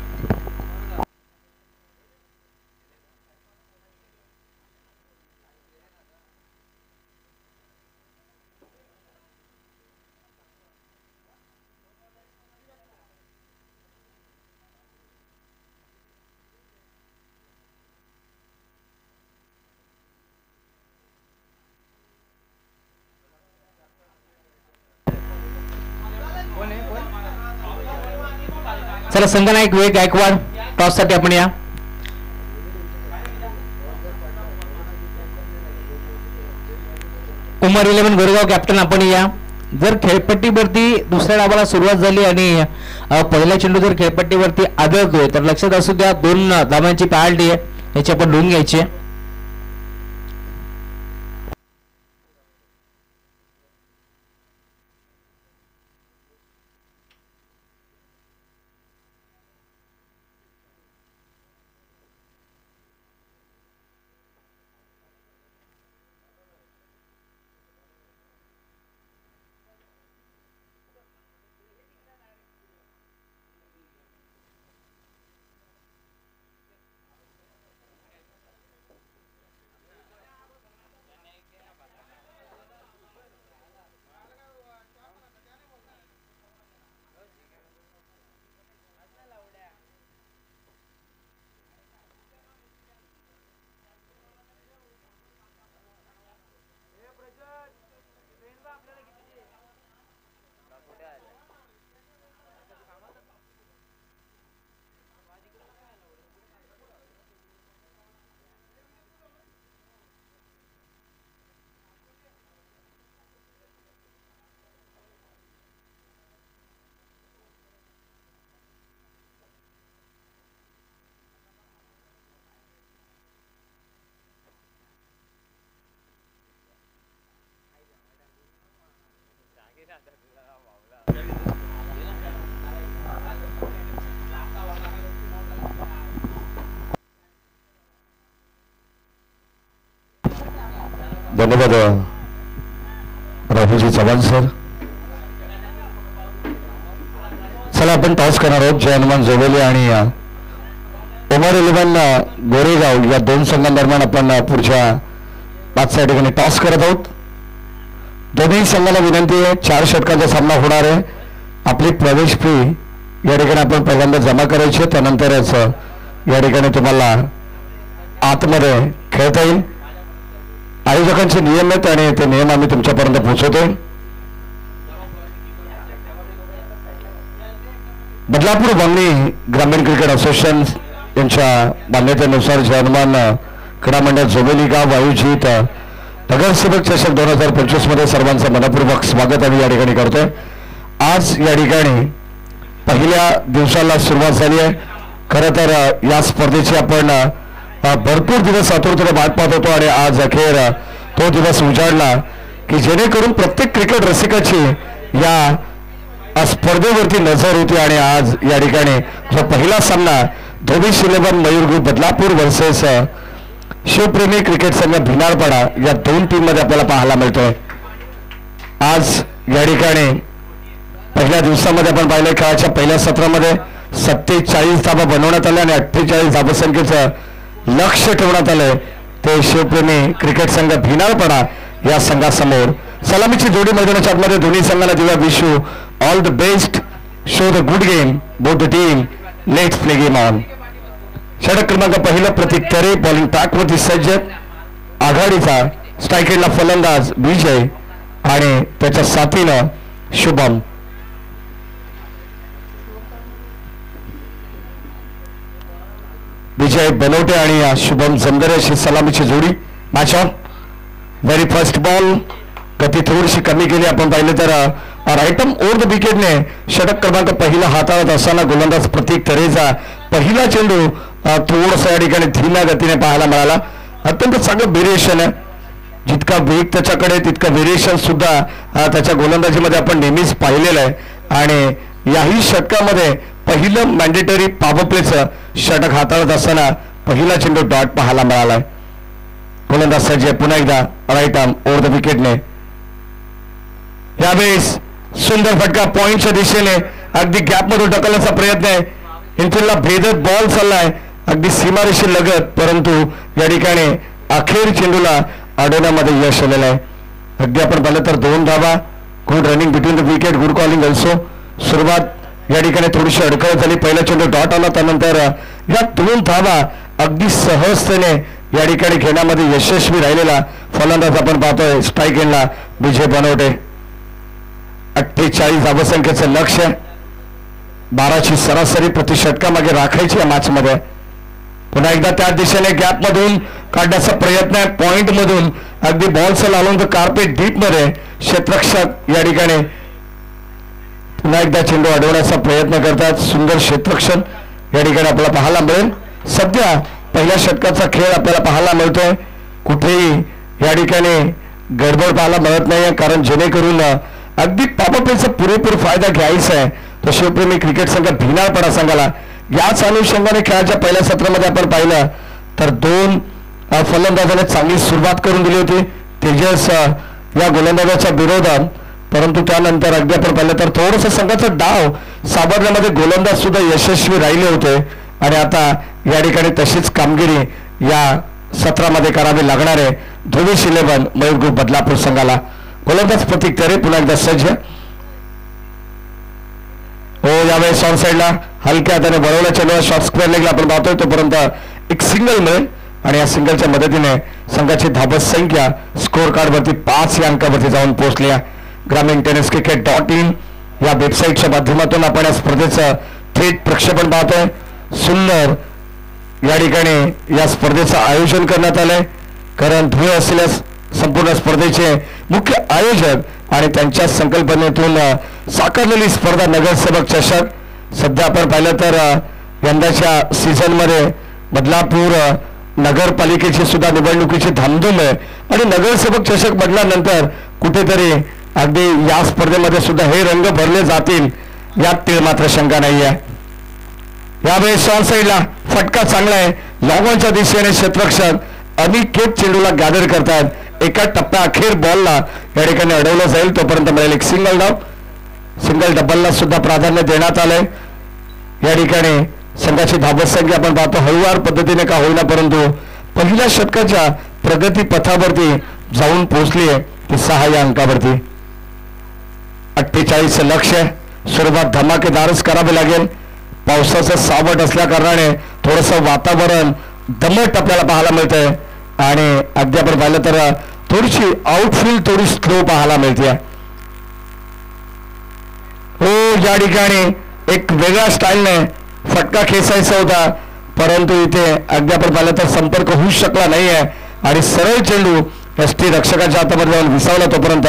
चला संघनायक विवेक गायकवाड टॉस साठी आपण या. उमर 11 गोरेगाव कॅप्टन आपण या. जर खेळपट्टीवरती दुसऱ्या डावाला सुरुवात झाली आणि पहिला चेंडू जर खेळपट्टीवरती आदळतोय तर लक्षात असू द्या 2 धावांची पॅनल्टी आहे, याची आपण नोंद घ्यायची आहे. धन्यवाद राहुलजी चव्हाण सर. चला आपण टॉस करणार आहोत. जय हनुमान जोवेले आणि ओमर 11 गोरेगाव या दोन संघांदरम्यान आपण पुढच्या 5 या ठिकाणी टॉस करत आहोत. दोन्ही संघाला विनंती आहे 4 षटकांचा सामना होणार आहे. आपली प्रवेश फी या ठिकाणी आपण पहिल्यांदा जमा करायची, त्यानंतरच या ठिकाणी तुम्हाला आतमध्ये खेळता येईल. आयोजकांचे नियम आहेत आणि ते नियम आम्ही तुमच्यापर्यंत पोहोचवतोय. बदलापूर बांगणी ग्रामीण क्रिकेट असोसिएशन यांच्या मान्यतेनुसार जर्मन क्रीडा मंडळ जोबेली गाव आयोजित नगरसेवक चषक 2025 मध्ये सर्वांचं मनपूर्वक स्वागत आम्ही या ठिकाणी करतोय. आज या ठिकाणी पहिल्या दिवसाला सुरुवात झाली आहे. खरं तर या स्पर्धेची आपण भरपूर दिवस आतुरतेने वाट पाहत होतो आणि आज अखेर तो दिवस उजाडला की जेणेकरून प्रत्येक क्रिकेट रसिकाची या स्पर्धेवरती नजर होती. आणि आज या ठिकाणी जो पहिला सामना धोबीश 11 Mayur group Badlapur versus Shivpremi cricket संघ भिनारपाडा या दोन टीम मध्ये आपल्याला पाहायला मिळतोय. आज या ठिकाणी पहिल्या दिवसामध्ये आपण पाहिलं खेळाच्या पहिल्या सत्रामध्ये 47 धाबा बनवण्यात आल्या आणि 48 धाबसंख्येचं लक्ष ठेवण्यात आलंय. ते शिवप्रेमी क्रिकेट संघ भिनारपाडा या संघासमोर. सलामीची जोडी मैदानाच्या आतमध्ये दोन्ही संघांना दिव्या wish you all the best. Show the good game both the team. Let's play game on. षटक क्रमांक पहिलं प्रतीक तरे बॉलिंग ट्रॅकवरती सज्ज. आघाडीचा स्ट्राईक एंडला फलंदाज विजय आणि त्याच्या साथीनं शुभम. विजय बनवटे आणि शुभम जमदरे अशी सलामीची जोडी. Match on. Very first ball. गती थोडीशी कमी केली आपण पाहिलं तर राईटम ओव्हर द विकेटने षटक क्रमांक पहिला हाताळत असताना गोलंदाज प्रतीक तरेचा पहिला चेंडू थोडंसं या ठिकाणी धीम्या गतीने पाहायला मिळाला. अत्यंत चांगलं व्हेरिएशन आहे. जितका वेग त्याच्याकडे तितका व्हेरिएशन सुद्धा त्याच्या गोलंदाजीमध्ये आपण नेहमीच पाहिलेलं आहे. आणि याही षटकामध्ये पहिलं मॅन्डेटरी पॉवर प्लेचं षटक हाताळत असताना पहिला चेंडू डॉट पाहायला मिळालाय. गोलंदाज सज्ज पुन्हा एकदा राईट आर्म ओव्हर द विकेटने. यावेळेस सुंदर फटका पॉइंटच्या दिशेने अगदी गॅपमधून ढकलण्याचा प्रयत्न आहे. इनफिल्डला भेदत बॉल चाललाय अगदी सीमारेषी लगत, परंतु या ठिकाणी अखेर चेंडूला अडवण्यामध्ये यश आलेलं आहे. अगदी आपण पाहिलं तर 2 धावा. Good running between the wicket. Good calling also. सुरुवात या ठिकाणी थोडीशी अडकळत झाली. पहिला चेंडू डॉट आला, त्यानंतर या 2 धावा अगदी सहजतेने या ठिकाणी घेण्यामध्ये यशस्वी राहिलेला फलंदाज आपण पाहतोय स्ट्राईक एंडला विजय बनवटे. 48 धावसंख्येचं लक्ष. 12ची सरासरी प्रति षटकामागे राखायची या मॅच मध्ये. पुन्हा एकदा त्या दिशेने गॅप मधून काढण्याचा प्रयत्न आहे. पॉइंट मधून अगदी बॉलचं लावून तर कार्पेट डीप मध्ये क्षेत्ररक्षक या ठिकाणी पुन्हा एकदा चेंडू अडवण्याचा प्रयत्न करतात. सुंदर क्षेत्ररक्षण या ठिकाणी आपल्याला पाहायला मिळेल. सध्या पहिल्या षटकाचा खेळ आपल्याला पाहायला मिळतोय. कुठेही या ठिकाणी गडबड पाहायला मिळत नाहीये, कारण जेणेकरून अगदी पॉपअपचा पुरेपूर फायदा घ्यायचा आहे तो शिवप्रेमी क्रिकेट संघ भिनारपाडा संघाला. याच अनुषंगाने खेळाच्या पहिल्या सत्रामध्ये आपण पाहिलं तर 2 फलंदाजांनी चांगली सुरुवात करून दिली होती. तेजस या गोलंदाजाच्या विरोधात, परंतु त्यानंतर अगदी आपण पाहिलं तर थोडंसं संघाचा डाव सावरण्यामध्ये गोलंदाज सुद्धा यशस्वी राहिले होते. आणि आता या ठिकाणी तशीच कामगिरी या सत्रामध्ये करावी लागणार आहे धोबीश 11 मयूर ग्रुप बदलापूर संघाला. गोलंदाज प्रतीक तरे पुन्हा एकदा सज्ज. हो, यावेळेस ऑन साईडला हलक्या हाताने बनवल्या चेंडूला शॉर्ट स्क्वेअर लेगला आपण पाहतोय. तोपर्यंत एक सिंगल मिळेल आणि या सिंगलच्या मदतीने संघाची धाबस संख्या स्कोअर कार्डवरती 5 या अंकावरती जाऊन पोहोचली. ग्रामीण टेनिस क्रिकेट.in या वेबसाईटच्या माध्यमातून आपण या स्पर्धेचं थेट प्रक्षेपण पाहतोय. सुंदर या ठिकाणी या स्पर्धेचं आयोजन करण्यात आलंय. कारण ध्येय असलेल्या संपूर्ण स्पर्धेचे मुख्य आयोजक आणि त्यांच्या संकल्पनेतून साकारलेली स्पर्धा नगरसेवक चषक. सध्या आपण पाहिलं तर यंदाच्या सीझन मध्ये बदलापूर नगरपालिकेची सुद्धा निवडणुकीची धामधूम आहे आणि नगरसेवक चषक म्हटल्यानंतर कुठेतरी अगदी या स्पर्धेमध्ये सुद्धा हे रंग भरले जातील यात तीळ मात्र शंका नाही आहे. यावेळेस ऑन साईडला फटका चांगला आहे. लॉंगॉनच्या दिशेने क्षेत्ररक्षक अनिकेत चेंडूला गॅदर करतात. एका टप्प्या अखेर बॉलला या ठिकाणी अडवलं जाईल तोपर्यंत मिळेल एक सिंगल डाव. सिंगल डबलला सुद्धा प्राधान्य देण्यात आलंय. या ठिकाणी संघाची धावत संख्या आपण पाहतो हळूवार पद्धतीने का होईना, परंतु पहिल्या षटकाच्या प्रगती पथावरती जाऊन पोहोचली आहे ती 6 या अंकावरती. 48 लक्ष्य सुरुवात धमाकेदारच करावे लागेल. पावसाचं सावट असल्या कारणाने थोडंसं वातावरण दमट आपल्याला पाहायला मिळतंय आणि अगदी आपण पाहिलं तर थोडीशी आउटफील्ड थोडी स्लो पाहायला मिळते. हो, या ठिकाणी एक वेगळ्या स्टाईलने फटका खेचायचा होता, परंतु इथे अगदी आपण पाहिलं तर संपर्क होऊ शकला नाहीये आणि सरळ चेंडू एसटी रक्षकाच्या हातामध्ये जाऊन विसावला. तोपर्यंत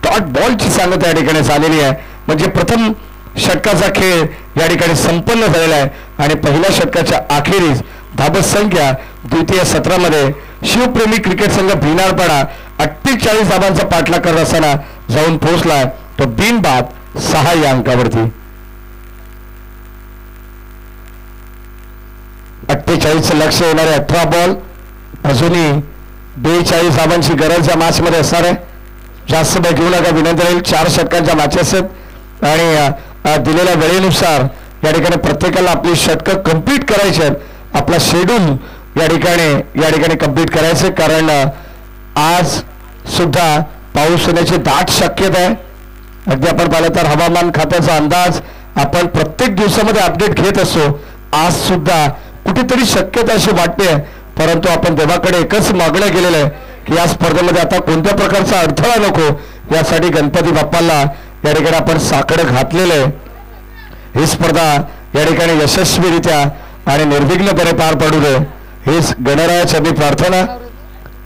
डॉट बॉलची सांगता या ठिकाणी झालेली आहे. म्हणजे प्रथम षटकाचा खेळ या ठिकाणी संपन्न झालेला आहे आणि पहिल्या षटकाच्या अखेरीस धाबत संख्या द्वितीय सत्रामध्ये शिवप्रेमी क्रिकेट संघ भिनारपाडा 48 धाबांचा पाठलाग करत असताना जाऊन पोहोचलाय तो बिनबाद 6 या अंकावरती. 48 लक्ष येणारे 18 बॉल. अजूनही 42 धाबांची गरज या मॅच मध्ये असणार आहे. जास्त बॅट घेऊ नका विनंती राहील. 4 षटकांच्या मॅचेस आहेत आणि दिलेल्या वेळेनुसार या ठिकाणी प्रत्येकाला आपली षटकं कंप्लीट करायची आहेत. आपला शेड्यूल या ठिकाणी कंप्लीट करायचे, कारण आज सुद्धा पाऊस होण्याची दाट शक्यता आहे. अगदी आपण पाहिलं तर हवामान खात्याचा अंदाज आपण प्रत्येक दिवसामध्ये अपडेट घेत असतो. आज सुद्धा कुठेतरी शक्यता अशी वाटते, परंतु आपण देवाकडे एकच मागणं केलेलं आहे की या स्पर्धेमध्ये आता कोणत्या प्रकारचा अडथळा नको, यासाठी गणपती बाप्पाला या ठिकाणी आपण साकडं घातलेलं आहे. ही स्पर्धा या ठिकाणी यशस्वीरित्या आणि निर्विघ्नपणे पार पडू दे हीच गणरायाची आम्ही प्रार्थना.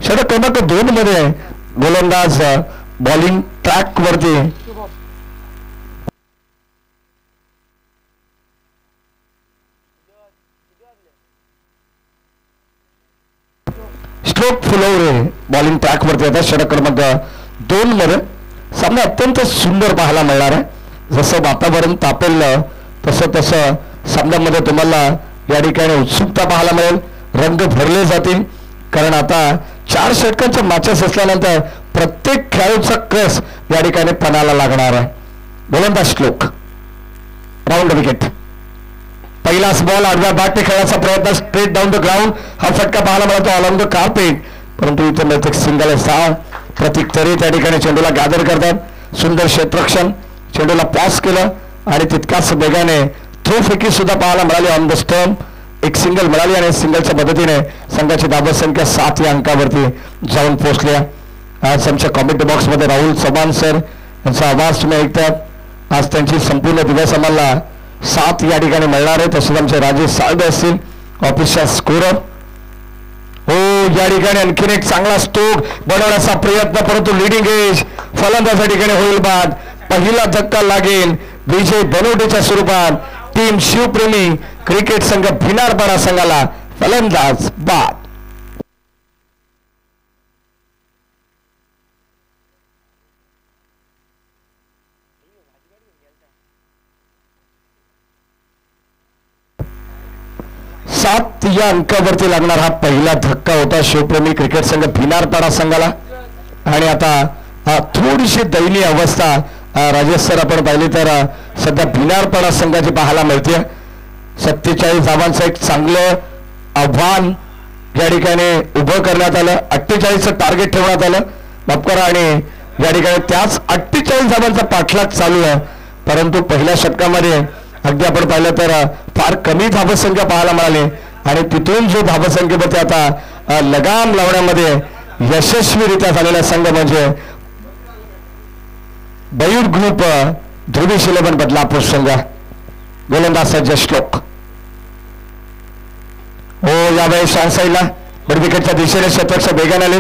षटक क्रमांक 2 मध्ये गोलंदाज बॉलिंग ट्रॅक वरती स्ट्रोक फुलवरे बॉलिंग ट्रॅक वरती आता. षटक क्रमांक 2 मध्ये सामना अत्यंत सुंदर पाहायला मिळणार आहे. जसं वातावरण तापेल तसं सामन्यामध्ये तुम्हाला या ठिकाणी उत्सुकता पाहायला मिळेल, रंग भरले जातील, कारण आता 4 षटकांच्या मॅचेस असल्यानंतर प्रत्येक खेळाडूचा कस या ठिकाणी पणाला लागणार आहे. गोलंदाज श्लोक राऊंड विकेट. पहिलाच बॉल आडव्या बॅटने खेळण्याचा प्रयत्न, स्ट्रेट डाऊन द ग्राउंड. हा फटका पाहायला मिळतो ऑन द कार्पेट, परंतु इथे मिळते सिंगल. 6 प्रतीक तरी त्या ठिकाणी चेंडूला गॅदर करतात. सुंदर क्षेत्ररक्षण, चेंडूला पॉस केलं आणि तितकाच वेगाने थ्रो फेकी सुद्धा पाहायला मिळाली ऑन द स्टंप. एक सिंगल मिळाली आणि सिंगलच्या मदतीने संघाची धाबत संख्या 7 या अंकावरती जाऊन पोहोचल्या. आज आमच्या कॉमेंट बॉक्समध्ये राहुल चव्हाण सर यांचा आवाज तुम्ही ऐकतात. आज त्यांची संपूर्ण दिवस आम्हाला 7 या ठिकाणी मिळणार आहे. तसेच आमचे राजेश साळवे असतील ऑफिसच्या स्कोरर. हो, या ठिकाणी आणखीन एक चांगला स्ट्रोक बनवण्याचा प्रयत्न, परंतु लिडिंग एज फलंदाजा ठिकाणी होईल बाद. पहिला धक्का लागेल विजय बनवटीच्या स्वरूपात. टीम शिवप्रेमी क्रिकेट संघ भिनारपाडा संघाला फलंदाज बाद. सात या अंकावरती लागणार हा पहिला धक्का होता शिवप्रेमी क्रिकेट संघ भिनारपाडा संघाला. आणि आता थोडीशी दयनीय अवस्था राजेश सर आपण पाहिली तर सध्या भिनारपाडा संघाची पाहायला मिळते. 47 धावांचं एक चांगलं आव्हान या ठिकाणी उभं करण्यात आलं. 48चं टार्गेट ठेवण्यात आलं बापकरा आणि या ठिकाणी त्याच 48 धावांचा पाठलाग चालू आहे. परंतु पहिल्या षटकामध्ये अगदी आपण पाहिलं तर फार कमी धावसंख्या पाहायला मिळाली आणि तिथून जो धावसंख्येवरती आता लगाम लावण्यामध्ये यशस्वीरित्या झालेला संघ म्हणजे बयूर ग्रुप ध्रुवीश 11 बदलापूर संघ. गोलंदाज सज्ज श्लोक. हो, यावेळेस शॉर्ट साईडला मिड विकेटच्या दिशेने क्षेत्ररक्षक वेगाने आले.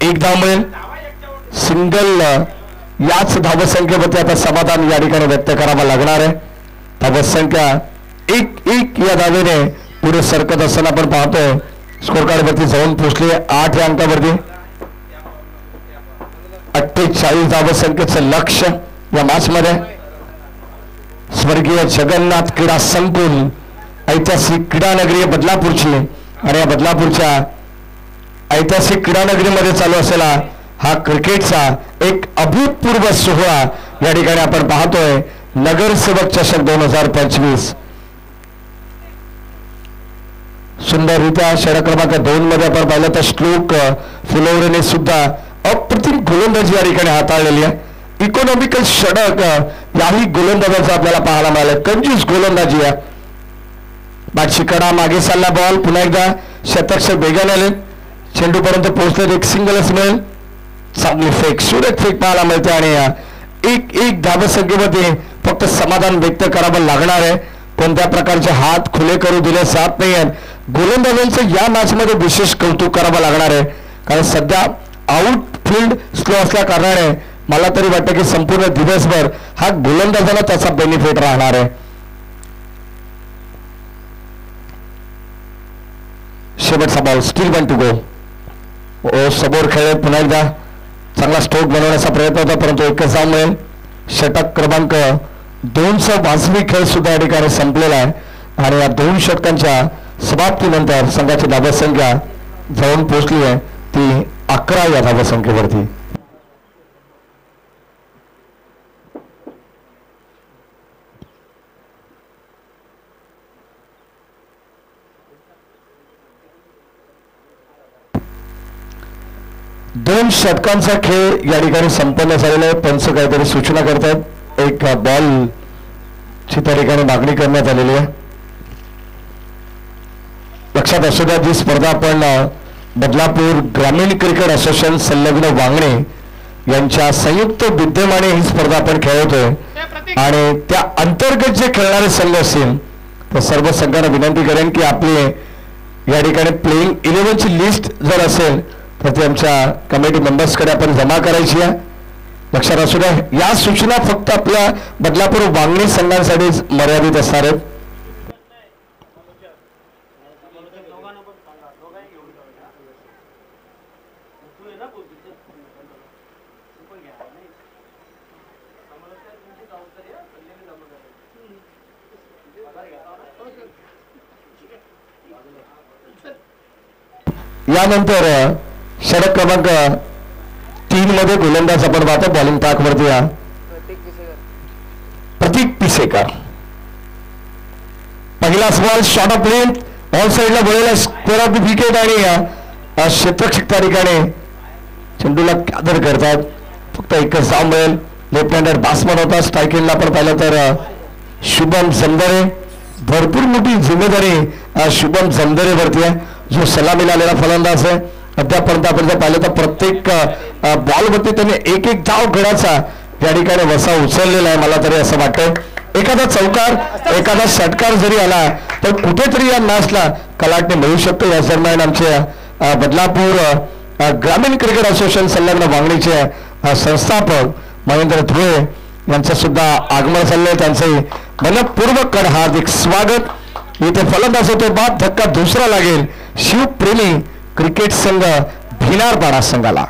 1 धाव मिळेल. सिंगल याच धावसंख्येवरती आता समाधान या ठिकाणी व्यक्त करावा लागणार आहे. धावसंख्या 1-1 या धावेने पुढे सरकत असताना आपण पाहतोय स्कोर कार्ड वरती जाऊन पोहोचले 8 या अंकावरती. 48 धावसंख्येचं लक्ष या मॅच मध्ये. स्वर्गीय जगन्नाथ क्रीडा संकुल ऐतिहासिक क्रीडा नगरी बदलापूरची आणि या बदलापूरच्या ऐतिहासिक क्रीडा नगरीमध्ये चालू असलेला हा क्रिकेटचा एक अभूतपूर्व सोहळा या ठिकाणी आपण पाहतोय. नगरसेवक चषक 2025. सुंदररित्या षटक क्रमांक 2 मध्ये आपण पाहिलं तर श्लोक फुलवरेने सुद्धा अप्रतिम गोलंदाजी या ठिकाणी हाताळलेली आहे. इकॉनॉमिकल षटक याही गोलंदाजाचा आपल्याला पाहायला मिळालं. कंजूस गोलंदाजी आहे. बाटशी कडा मागे चालला बॉल पुन्हा एकदा शतक वेगाने आले चेंडूपर्यंत पोहोचले एक सिंगलच मिळेल. चांगली फेक सुरेख फेक पाहायला मिळते आणि एक धावसंख्येमध्ये फक्त समाधान व्यक्त करावं लागणार आहे. कोणत्या प्रकारचे हात खुले करू दिले जात नाही आहेत. गोलंदाजांचं या मॅच मध्ये विशेष कौतुक करावं लागणार आहे कारण सध्या आउटफील्ड स्लो असल्या कारणाने मला तरी वाटतं की संपूर्ण दिवसभर हा गोलंदाजाला त्याचा बेनिफिट राहणार आहे. शेवटचा बॉल स्टील 1 to go. समोर खेळ पुन्हा एकदा चांगला स्ट्रोक बनवण्याचा प्रयत्न होता परंतु एकच धाव मिळेल. षटक क्रमांक 2चा वाजवी खेळ सुद्धा या ठिकाणी संपलेला आहे आणि या 2 षटकांच्या समाप्तीनंतर संघाची धावसंख्या जाऊन पोहोचली आहे ती 11 या धावसंख्येवरती. दोन षटकांचा खेळ या ठिकाणी संपन्न झालेला आहे. पंच काहीतरी सूचना करतात. एक बॉल ची त्या ठिकाणी मागणी करण्यात आलेली आहे. लक्षात असू द्या जी स्पर्धा आपण बदलापूर ग्रामीण क्रिकेट असोसिएशन संलग्न वांगणे यांच्या संयुक्त विद्यमाने ही स्पर्धा आपण खेळवतोय आणि त्या अंतर्गत जे खेळणारे संघ असतील तर सर्व संघांना विनंती करेन की आपले या ठिकाणी प्लेइंग 11 ची लिस्ट जर असेल तर ते आमच्या कमिटी मेंबर्सकडे आपण जमा करायची आहे. लक्षात असू द्या या सूचना फक्त आपल्या बदलापूर वांगणी संघांसाठी मर्यादित असणार आहेत. यानंतर षटक क्रमांक 3 मध्ये गोलंदाज आपण पाहतो बॉलिंग टाक वरती प्रतीक पिसेकर. पहिला ball short of length on साइडला बोललेला स्क्वेअर ऑफ द विकेट आणि क्षेत्ररक्षक त्या ठिकाणी चेंडूला आदर करतात. फक्त एकच धाव मिळेल. लेफ्ट हँडेड बॅट्समन होता. स्ट्राईक एंडला आपण पाहिलं तर शुभम जमदरे. भरपूर मोठी जिम्मेदारी शुभम जमदरेवरती आहे जो सलामीला आलेला फलंदाज आहे. अद्यापर्यंत आपण जर पाहिलं तर प्रत्येक बॉलवरती त्याने एक धाव गडाचा या ठिकाणी वसा उचललेला आहे. मला तरी असं वाटतं एखादा चौकार एखादा षटकार जरी आला तर कुठेतरी या मॅचला कलाटणे मिळू शकतो. या दरम्यान आमचे बदलापूर ग्रामीण क्रिकेट असोसिएशन संलग्न वांगणीचे संस्थापक महेंद्र धुळे यांचं सुद्धा आगमन झाले. त्यांचे मनपूर्वक हार्दिक स्वागत. इथे फलंदाज होतो बाद धक्का दुसरा लागेल शिवप्रेमी क्रिकेट संघ भिलारपाडा संघाला.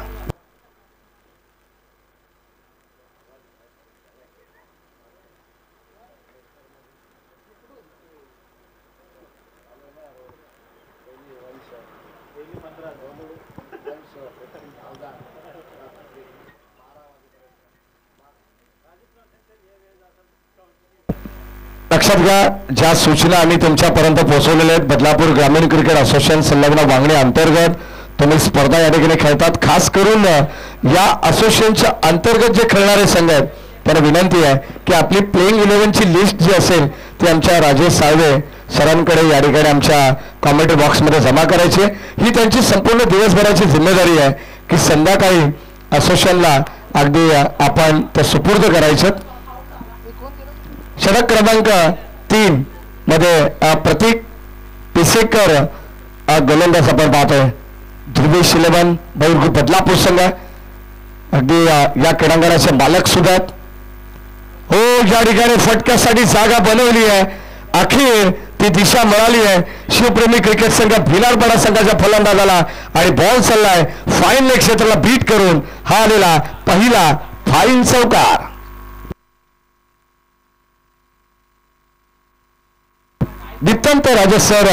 लक्षात घ्या ज्या सूचना आम्ही तुमच्यापर्यंत पोहोचवलेल्या आहेत बदलापूर ग्रामीण क्रिकेट असोसिएशन संलग्न वांगणी अंतर्गत तुम्ही स्पर्धा या ठिकाणी खेळतात. खास करून या असोसिएशनच्या अंतर्गत जे खेळणारे संघ आहेत त्यांना विनंती आहे की आपली प्लेइंग 11 ची लिस्ट जी असेल ती आमच्या राजेश साळवे सरांकडे या ठिकाणी आमच्या कॉमेंट्री बॉक्समध्ये जमा करायची. ही त्यांची संपूर्ण दिवसभराची जिम्मेदारी आहे की संध्याकाळी असोसिएशनला अगदी आपण ते सुपूर्द करायचं. षटक क्रमांक 3 मध्ये प्रतीक पिसेकर गोलंदाज आपण पाहतोय. ध्रुवेश 11 बहुर्ग बदलापूर संघ अगदी या क्रीडांगणाचे मालक सुद्धा हो या ठिकाणी फटक्यासाठी जागा बनवली आहे. अखेर ती दिशा मिळाली आहे शिवप्रेमी क्रिकेट संघ भिलारपाडा संघाच्या फलंदाजाला आणि बॉल चाललाय फाईन लेग क्षेत्राला बीट करून हा आलेला पहिला फाईन चौकार. नित्यंत राजेश सर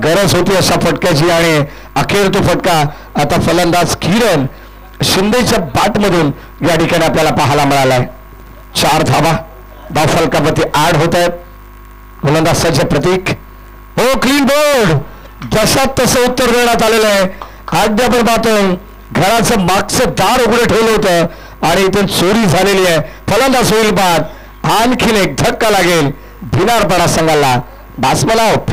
गरज होती अशा फटक्याची आणि अखेर तो फटका आता फलंदाज किरण शिंदेच्या बॅटमधून या ठिकाणी आपल्याला पाहायला मिळालाय. 4 धावा धावफलकावरती ऍड होत आहेत. गोलंदाज सज्ज प्रतीक हो क्लीन बोर्ड जशात तसं उत्तर देण्यात आलेलं आहे. अगदी आपण पाहतोय घराचं मागचं दार उघडं ठेवलं होतं आणि इथून चोरी झालेली आहे. फलंदाज होईल बाद. आणखीन एक धक्का लागेल भिलारपाडा संघाला. Batsman out.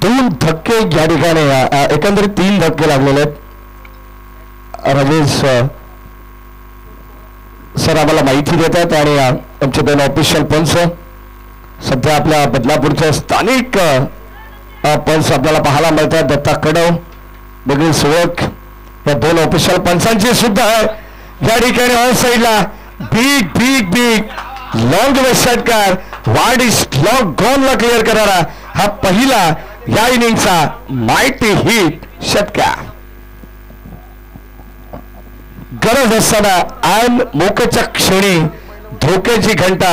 दोन धक्के या ठिकाणी एकंदरीत 3 धक्के लागलेले आहेत. राजेश सर आम्हाला माहिती देतात आणि आमचे 2 ऑफिशियल पंच सध्या आपल्या बदलापूरच्या स्थानिक पंच आपल्याला पाहायला मिळतात. दत्ता कडव, बघील सुळक या 2 ऑफिशियल पंचांची सुद्धा या ठिकाणी ऑन साईडला बिग बिग बिग लॉंग वे षटकार वाईड लॉंग गॉनला क्लिअर करणारा हा पहिला या इनिंगचा माहिती हिट षटकार. गरज असताना ऐन मोक्याच्या क्षणी धोक्याची घंटा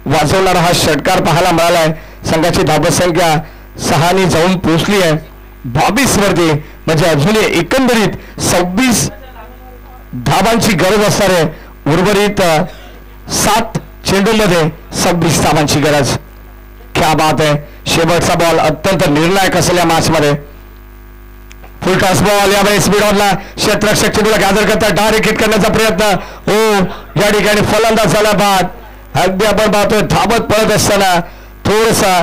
वाजवणारा हा षटकार पाहायला मिळालाय. संघाची धावसंख्या 6 जाऊन पोहोचली आहे 22 वरती. म्हणजे अजूनही एकंदरीत 26 धावांची गरज असणार आहे. उर्वरित 7 चेंडूमध्ये 26 धावांची गरज. क्या बात आहे. शेवटचा बॉल अत्यंत निर्णायक असलेल्या मॅच मध्ये. फुल टॉस बॉल यावेळी स्पीड ऑनला क्षेत्ररक्षक चेंडूला गॅदर करतात. डायरेक्ट हिट करण्याचा प्रयत्न. हो या ठिकाणी फलंदाज झाला बाद. अगदी आपण पाहतोय धावत पळत असताना थोडसा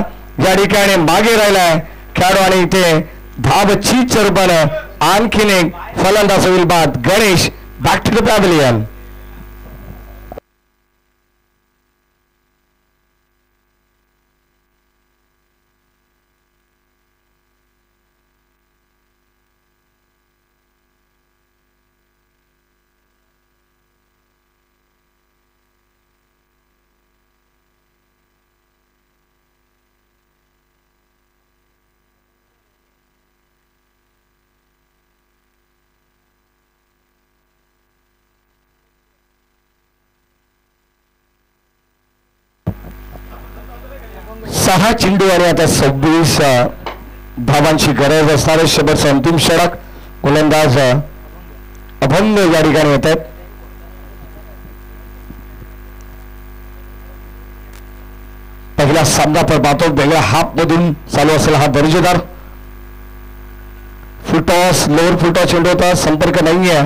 या ठिकाणी मागे राहिलाय खेळाडू आणि इथे धाव चीजच्या रूपानं आणखीन एक फलंदाज होईल बाद. Ganesh back to the pavilion. सहा चेंडू आणि आता 26 धावांची गरज असणारे शेवटचा अंतिम षटक. गोलंदाज अभंग या ठिकाणी येत आहेत. पहिला सामना पण पाहतो वेगळ्या हाफ मधून चालू असेल हा दर्जेदार. फुटॉस लोअर फुटॉस चेंडू होता. संपर्क नाहीये.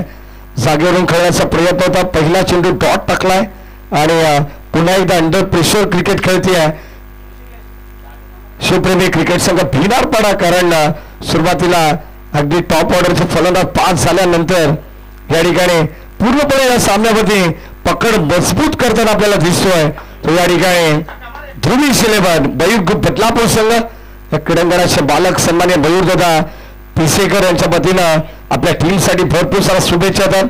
जागेवरून खेळण्याचा प्रयत्न होता. पहिला चेंडू डॉट टाकलाय आणि पुन्हा एकदा अंडर प्रेशर क्रिकेट खेळतीये शिवप्रेमी क्रिकेट संघ भिलारपाडा. कारण सुरुवातीला अगदी टॉप ऑर्डरचे फलंदाज 5 झाल्यानंतर या ठिकाणी पूर्णपणे या सामन्यामध्ये पकड मजबूत करताना आपल्याला दिसतोय तो या ठिकाणी ध्रुवी शिलेबन मयूर बदलापूर संघ या क्रीडांगणाचे बालक सन्मान्य मयूर दादा पिसेकर यांच्या वतीनं आपल्या टीमसाठी भरपूर साऱ्या शुभेच्छा देतात.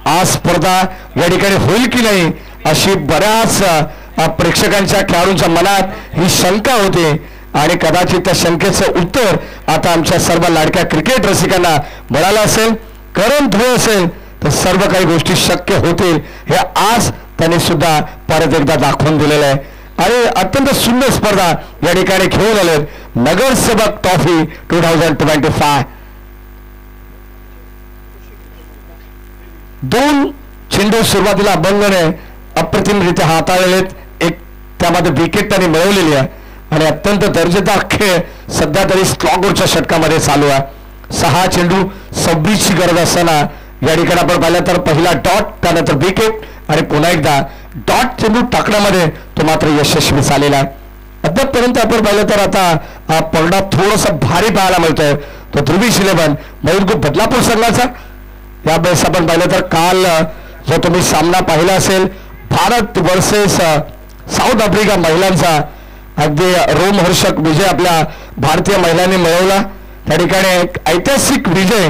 आज स्पर्धा या ठिकाणी होईल की नाही अशी बऱ्याच प्रेक्षकांच्या खेळाडूंच्या मनात ही शंका होती आणि कदाचित त्या शंकेचं उत्तर आता आमच्या सर्व लाडक्या क्रिकेट रसिकांना मिळालं असेल. करण ध्रुव असेल तर सर्व काही गोष्टी शक्य होतील हे आज त्यांनी सुद्धा परत एकदा दाखवून दिलेलं आहे. आणि अत्यंत सुंदर स्पर्धा या ठिकाणी खेळून आले. नगरसेवक ट्रॉफी 2025. 2 चेंडू सुरुवातीला अभंगने अप्रतिमरित्या हाताळलेत. एक त्यामध्ये विकेट त्यांनी मिळवलेली आहे आणि अत्यंत दर्जेदार खेळ सध्या तरी स्लॉगरच्या षटकामध्ये चालू आहे. 6 चेंडू 26 ची गरज असताना या ठिकाणी आपण पाहिलं तर पहिला डॉट त्यानंतर विकेट आणि पुन्हा एकदा डॉट चेंडू टाकण्यामध्ये तो मात्र यशस्वी झालेला आहे. अद्यापपर्यंत आपण पाहिलं तर आता पगडा थोडासा भारी पाहायला मिळतोय तो ध्रुवी शिलेबन मयूर बदलापूर संघाचा. यावेळेस आपण पाहिलं तर काल जो तुम्ही सामना पाहिला असेल भारत वर्सेस साऊथ आफ्रिका महिलांचा अगदी रोमहर्षक विजय आपल्या भारतीय महिलांनी मिळवला. त्या ठिकाणी एक ऐतिहासिक विजय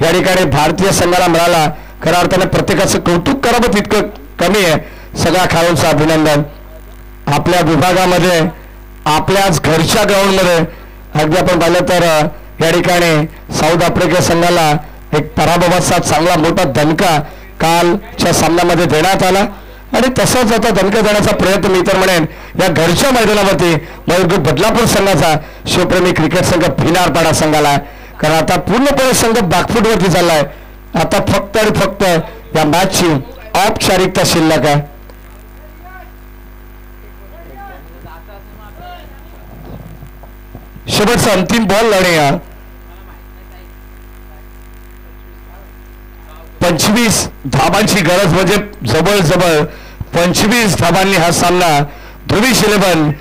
या ठिकाणी भारतीय संघाला मिळाला. खऱ्या अर्थाने प्रत्येकाचं कौतुक करावं तितकं कमी आहे. सगळ्या खेळाडूंचं अभिनंदन. आपल्या विभागामध्ये आपल्याच घरच्या ग्राउंडमध्ये अगदी आपण पाहिलं तर या ठिकाणी साऊथ आफ्रिका संघाला एक पराभवाचा चांगला मोठा दणका कालच्या सामन्यामध्ये देण्यात आला आणि तसाच आता दणका देण्याचा प्रयत्न मी तर म्हणेन या घरच्या मैदानावरती मयूर बदलापूर संघाचा शिवप्रेमी क्रिकेट संघ भिनारपाडा संघाला, कारण आता पूर्णपणे संघ बॅकफूटवरती चाललाय. आता फक्त आणि फक्त या मॅचची औपचारिकता शिल्लक आहे. शेवटचा अंतिम बॉल आणि 25 धाबांची गरज, म्हणजे जवळजवळ 25 धाबांनी हा सामना ध्रुवीश 11